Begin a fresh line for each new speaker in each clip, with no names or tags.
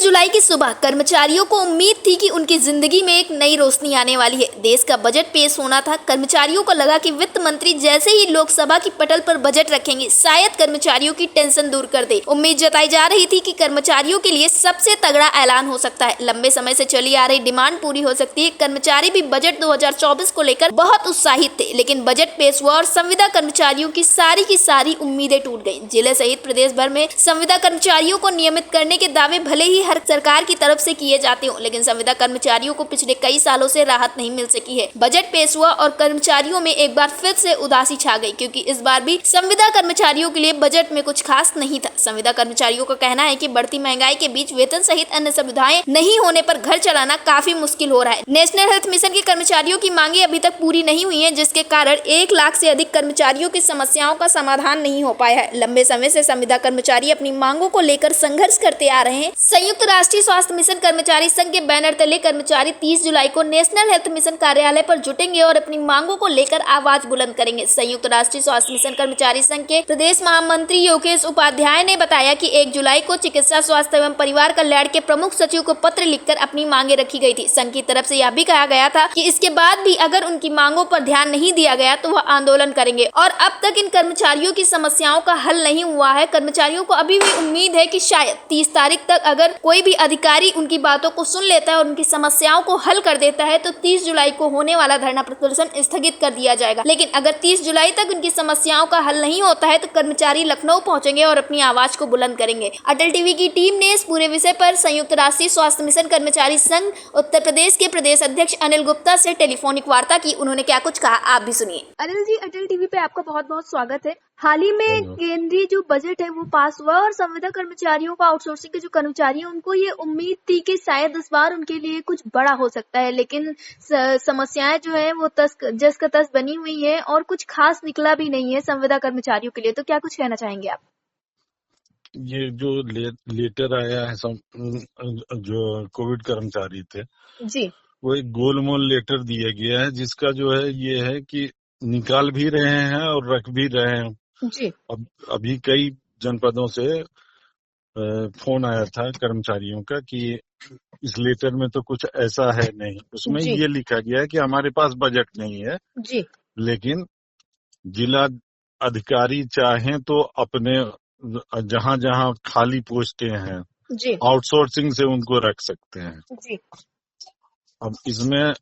जुलाई की सुबह कर्मचारियों को उम्मीद थी कि उनकी जिंदगी में एक नई रोशनी आने वाली है। देश का बजट पेश होना था। कर्मचारियों को लगा कि वित्त मंत्री जैसे ही लोकसभा की पटल पर बजट रखेंगे, शायद कर्मचारियों की टेंशन दूर कर दे। उम्मीद जताई जा रही थी कि कर्मचारियों के लिए सबसे तगड़ा ऐलान हो सकता है। लंबे समय से चली आ रही डिमांड पूरी हो सकती है। कर्मचारी भी बजट 2024 को लेकर बहुत उत्साहित थे, लेकिन बजट पेश हुआ और संविदा कर्मचारियों की सारी उम्मीदें टूट गई। जिले सहित प्रदेश भर में संविदा कर्मचारियों को नियमित करने के दावे भले ही हर सरकार की तरफ से किए जाते हो, लेकिन संविदा कर्मचारियों को पिछले कई सालों से राहत नहीं मिल सकी है। बजट पेश हुआ और कर्मचारियों में एक बार फिर से उदासी छा गई, क्योंकि इस बार भी संविदा कर्मचारियों के लिए बजट में कुछ खास नहीं था। संविदा कर्मचारियों का कहना है कि बढ़ती महंगाई के बीच वेतन सहित अन्य सुविधाएं नहीं होने पर घर चलाना काफी मुश्किल हो रहा है। नेशनल हेल्थ मिशन के कर्मचारियों की मांगे अभी तक पूरी नहीं हुई है, जिसके कारण 1 लाख से अधिक कर्मचारियों की समस्याओं का समाधान नहीं हो पाया है। लंबे समय से संविदा कर्मचारी अपनी मांगों को लेकर संघर्ष करते आ रहे हैं। संयुक्त राष्ट्रीय स्वास्थ्य मिशन कर्मचारी संघ के बैनर तले कर्मचारी 30 जुलाई को नेशनल हेल्थ मिशन कार्यालय पर जुटेंगे और अपनी मांगों को लेकर आवाज बुलंद करेंगे। संयुक्त राष्ट्रीय स्वास्थ्य मिशन कर्मचारी संघ के प्रदेश महामंत्री योगेश उपाध्याय ने बताया कि 1 जुलाई को चिकित्सा स्वास्थ्य एवं परिवार कल्याण के प्रमुख सचिव को पत्र लिखकर अपनी मांगे रखी गई थी। संघ की तरफ से यह भी कहा गया था कि इसके बाद भी अगर उनकी मांगों पर ध्यान नहीं दिया गया तो वह आंदोलन करेंगे। और अब तक इन कर्मचारियों की समस्याओं का हल नहीं हुआ है। कर्मचारियों को अभी भी उम्मीद है कि शायद 30 तारीख तक अगर कोई भी अधिकारी उनकी बातों को सुन लेता है और उनकी समस्याओं को हल कर देता है तो 30 जुलाई को होने वाला धरना प्रदर्शन स्थगित कर दिया जाएगा। लेकिन अगर 30 जुलाई तक उनकी समस्याओं का हल नहीं होता है तो कर्मचारी लखनऊ पहुंचेंगे और अपनी आवाज को बुलंद करेंगे। अटल टीवी की टीम ने इस पूरे विषय पर संयुक्त राष्ट्रीय स्वास्थ्य मिशन कर्मचारी संघ उत्तर प्रदेश के प्रदेश अध्यक्ष अनिल गुप्ता से टेलीफोनिक वार्ता की। उन्होंने क्या कुछ कहा, आप भी सुनिए। अनिल जी, अटल टीवी पे आपका बहुत बहुत स्वागत है। हाल ही में केंद्रीय जो बजट है वो पास हुआ और संविदा कर्मचारियों का, आउटसोर्सिंग के जो कर्मचारी हैं, उनको ये उम्मीद थी कि शायद इस बार उनके लिए कुछ बड़ा हो सकता है, लेकिन समस्याएं जो है वो जस का तस बनी हुई है और कुछ खास निकला भी नहीं है संविदा कर्मचारियों के लिए। तो क्या कुछ कहना चाहेंगे आप?
ये जो लेटर आया है जो कोविड कर्मचारी थे
जी,
वो एक गोलमोल लेटर दिया गया है, जिसका जो है ये है कि निकाल भी रहे हैं और रख भी रहे हैं।
जी,
अभी कई जनपदों से फोन आया था कर्मचारियों का कि इस लेटर में तो कुछ ऐसा है नहीं। उसमें
जी,
ये लिखा गया है कि हमारे पास बजट नहीं है,
जी,
लेकिन जिला अधिकारी चाहें तो अपने जहां जहां खाली पोस्टें हैं
जी,
आउटसोर्सिंग से उनको रख सकते हैं।
जी,
अब इसमें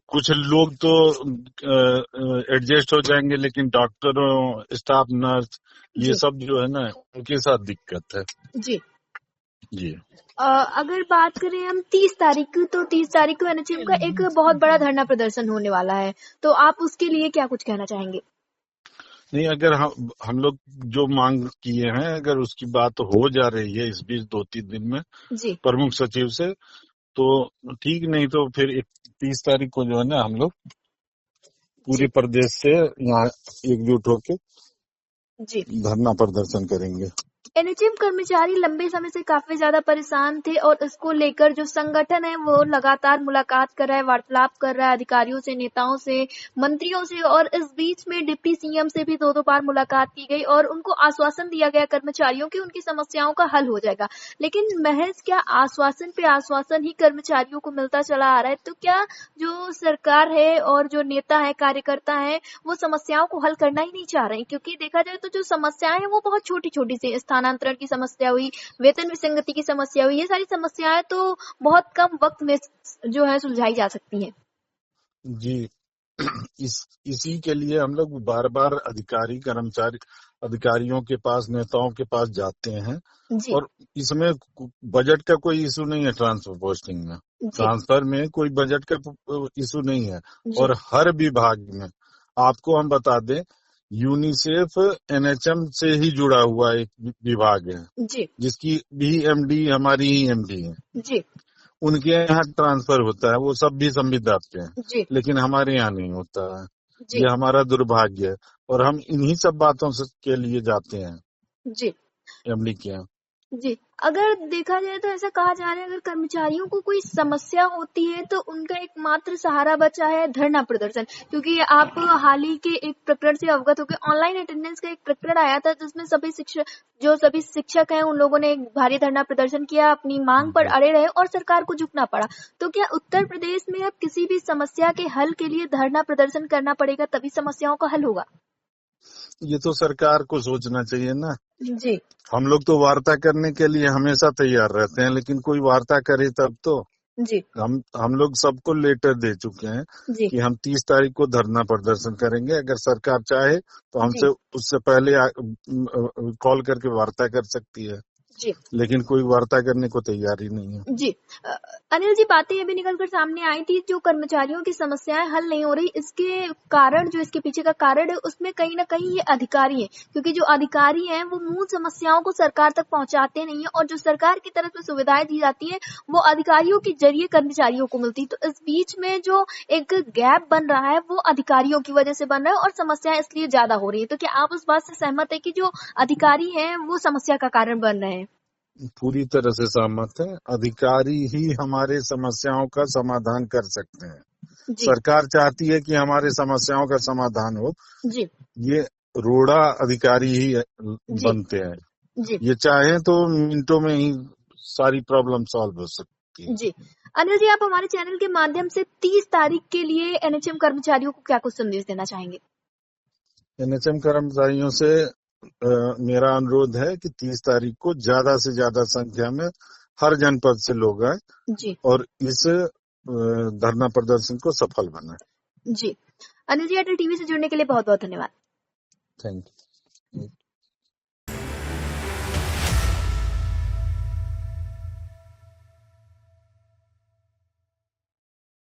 कुछ लोग तो एडजस्ट हो जाएंगे, लेकिन डॉक्टरों, स्टाफ नर्स, ये
जी,
सब जो है ना, उनके साथ दिक्कत है।
जी।
जी
अगर बात करें हम 30 तारीख की, तो 30 तारीख को एनएचएम का एक बहुत बड़ा धरना प्रदर्शन होने वाला है, तो आप उसके लिए क्या कुछ कहना चाहेंगे?
नहीं, अगर हम लोग जो मांग किए हैं, अगर उसकी बात हो जा रही है इस बीच 2-3 दिन में
जी,
प्रमुख सचिव से, तो ठीक, नहीं तो फिर 30 तारीख को जो है ना हम लोग पूरे
जी,
प्रदेश से यहाँ एकजुट होके
जी।
धरना प्रदर्शन करेंगे।
एनएचएम कर्मचारी लंबे समय से काफी ज्यादा परेशान थे और इसको लेकर जो संगठन है वो लगातार मुलाकात कर रहा है, वार्तालाप कर रहा है अधिकारियों से, नेताओं से, मंत्रियों से, और इस बीच में डिप्टी सीएम से भी 2-2 बार मुलाकात की गई और उनको आश्वासन दिया गया कर्मचारियों की उनकी समस्याओं का हल हो जाएगा। लेकिन महज क्या आश्वासन पे आश्वासन ही कर्मचारियों को मिलता चला आ रहा है? तो क्या जो सरकार है और जो नेता है, कार्यकर्ता है, वो समस्याओं को हल करना ही नहीं चाह रहे हैं? क्योंकि देखा जाए तो जो समस्याएं हैं वो बहुत छोटी छोटी सी, स्थानांतरण की समस्या हुई, वेतन विसंगति की समस्या हुई, ये सारी समस्याएं तो बहुत कम वक्त में जो है सुलझाई जा सकती हैं।
जी इसी के लिए हम लोग बार बार अधिकारियों के पास, नेताओं के पास जाते हैं।
जी,
और इसमें बजट का कोई इशू नहीं है। ट्रांसफर पोस्टिंग में,
जी,
ट्रांसफर में कोई बजट का इशू नहीं है।
जी,
और हर विभाग में आपको हम बता दें, यूनिसेफ एनएचएम से ही जुड़ा हुआ एक विभाग है,
जी,
जिसकी भी एमडी हमारी ही एमडी है।
जी,
उनके यहाँ ट्रांसफर होता है, वो सब भी संविदा पे हैं,
जी,
लेकिन हमारे यहाँ नहीं होता है।
जी,
ये हमारा दुर्भाग्य है और हम इन्हीं सब बातों के लिए जाते हैं
जी।
एमडी के यहाँ।
जी, अगर देखा जाए तो ऐसा कहा जा रहा है, अगर कर्मचारियों को कोई समस्या होती है तो उनका एकमात्र सहारा बचा है धरना प्रदर्शन। क्योंकि आप हाल ही के एक प्रकरण से अवगत होंगे, ऑनलाइन अटेंडेंस का एक प्रकरण आया था जिसमें सभी शिक्षक हैं उन लोगों ने एक भारी धरना प्रदर्शन किया, अपनी मांग पर अड़े रहे और सरकार को झुकना पड़ा। तो क्या उत्तर प्रदेश में अब किसी भी समस्या के हल के लिए धरना प्रदर्शन करना पड़ेगा तभी समस्याओं का हल होगा?
ये तो सरकार को सोचना चाहिए ना।
जी,
हम लोग तो वार्ता करने के लिए हमेशा तैयार रहते हैं, लेकिन कोई वार्ता करे तब तो।
जी,
हम लोग सबको लेटर दे चुके हैं
जी,
कि हम 30 तारीख को धरना प्रदर्शन करेंगे। अगर सरकार चाहे तो हमसे
जी,
उससे पहले कॉल करके वार्ता कर सकती है,
जी।
लेकिन कोई वार्ता करने को तैयार ही नहीं है।
जी। अनिल जी, बातें ये भी निकल कर सामने आई थी, जो कर्मचारियों की समस्याएं हल नहीं हो रही, इसके कारण, जो इसके पीछे का कारण है, उसमें कहीं न कहीं ये अधिकारी हैं। क्योंकि जो अधिकारी हैं वो मूल समस्याओं को सरकार तक पहुंचाते नहीं है और जो सरकार की तरफ से सुविधाएं दी जाती हैं वो अधिकारियों के जरिए कर्मचारियों को मिलती है। तो इस बीच में जो एक गैप बन रहा है वो अधिकारियों की वजह से बन रहा है और समस्याएं इसलिए ज्यादा हो रही है। तो क्या आप उस बात से सहमत है कि जो अधिकारी हैं वो समस्या का कारण बन रहे हैं?
पूरी तरह से सहमत है। अधिकारी ही हमारे समस्याओं का समाधान कर सकते हैं।
जी,
सरकार चाहती है कि हमारे समस्याओं का समाधान हो,
जी,
ये रोड़ा अधिकारी ही
जी,
बनते हैं।
जी,
ये चाहे तो मिनटों में ही सारी प्रॉब्लम सॉल्व हो सकती है।
जी। अनिल जी, आप हमारे चैनल के माध्यम से 30 तारीख के लिए एनएचएम कर्मचारियों को क्या कुछ संदेश देना चाहेंगे?
एनएचएम कर्मचारियों से मेरा अनुरोध है कि 30 तारीख को ज्यादा से ज्यादा संख्या में हर जनपद से लोग आए
जी,
और इस धरना प्रदर्शन को सफल बनाए।
जी। अनिल जी, अटल टीवी से जुड़ने के लिए बहुत-बहुत धन्यवाद।
Thank you.